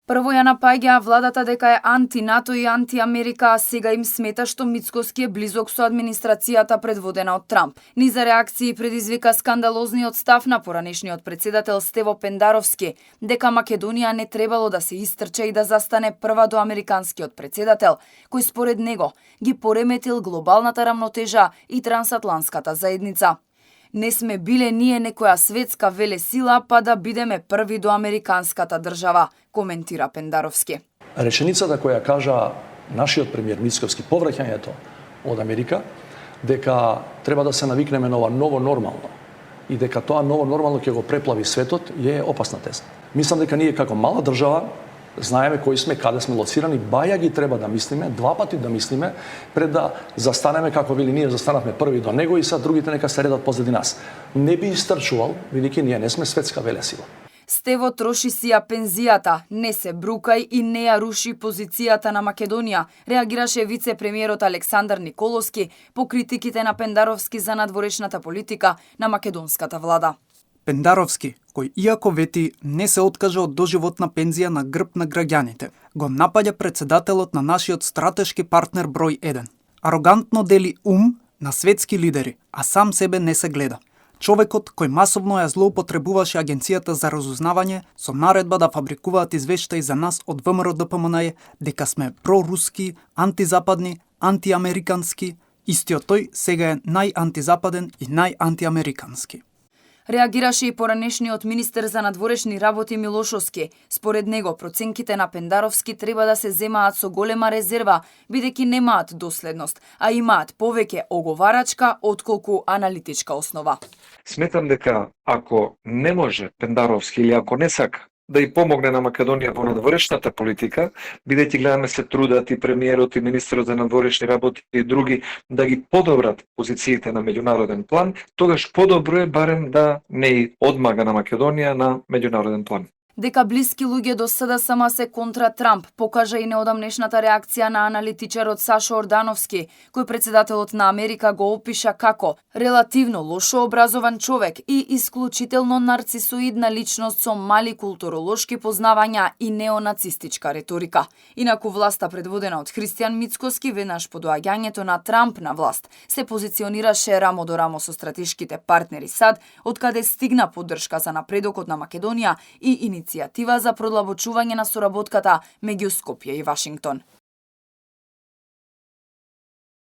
Прво ја напаѓа владата дека е анти-НАТО и анти-Америка, а сега им смета што Мицкоски е близок со администрацијата предводена од Трамп. Низа реакции предизвика скандалозниот став на поранешниот председател Стево Пендаровски, дека Македонија не требало да се истрче и да застане прва до американскиот председател, кој според него ги пореметил глобалната рамнотежа и трансатланската заедница. Не сме биле ние некоја светска велесила, па да бидеме први до американската држава, коментира Пендаровски. Реченицата која кажа нашиот премиер Мицкоски по враќањето од Америка, дека треба да се навикнеме на ова ново нормално и дека тоа ново нормално ќе го преплави светот, е опасна теза. Мислам дека ние како мала држава знаеме кои сме, каде сме лоцирани, баја ги треба да мислиме, два пати да мислиме, пред да застанеме како вели ние застанавме први до него и са другите нека се редат позади нас. Не би истрчувал, бидејќи ние не сме светска велесила. Стево троши си ја пензијата, не се брукај и не ја руши позицијата на Македонија, реагираше вице-премиерот Александар Николовски по критиките на Пендаровски за надворешната политика на македонската влада. Пендаровски, кој иако вети не се откажа од доживотна пензија на грб на граѓаните, го напаѓа председателот на нашиот стратешки партнер број 1. Арогантно дели на светски лидери, а сам себе не се гледа. Човекот кој масовно ја злоупотребуваше агенцијата за разузнавање со наредба да фабрикуваат извештаи за нас од ВМРО ДПМН дека сме проруски, антизападни, антиамерикански, истиот тој сега е најантизападен и најантиамерикански. Реагираше и поранешниот министер за надворешни работи Милошовски. Според него, проценките на Пендаровски треба да се земаат со голема резерва, бидејќи немаат доследност, а имаат повеќе оговарачка отколку аналитичка основа. Сметам дека ако не може Пендаровски или ако не сака да и помогне на Македонија во надворешната политика, бидејќи гледаме се трудат и премиерот и министерот за надворешни работи и други да ги подобрат позициите на меѓународен план, тогаш подобро е барем да не одмага на Македонија на меѓународен план. Дека блиски луѓе до СДСМ се контра Трамп, покажа и неодамнешната реакција на аналитичарот Сашо Ордановски, кој председателот на Америка го опиша како релативно лошо образован човек и исклучително нарцисоидна личност со мали културолошки познавања и неонацистичка реторика. Инаку власта предводена од Христијан Мицкоски веднаш по доаѓањето на Трамп на власт се позиционираше рамо до рамо со стратешките партнери САД, откаде стигна поддршка за напредокот на Македонија и иницијатива за продлабочување на соработката меѓу Скопје и Вашингтон.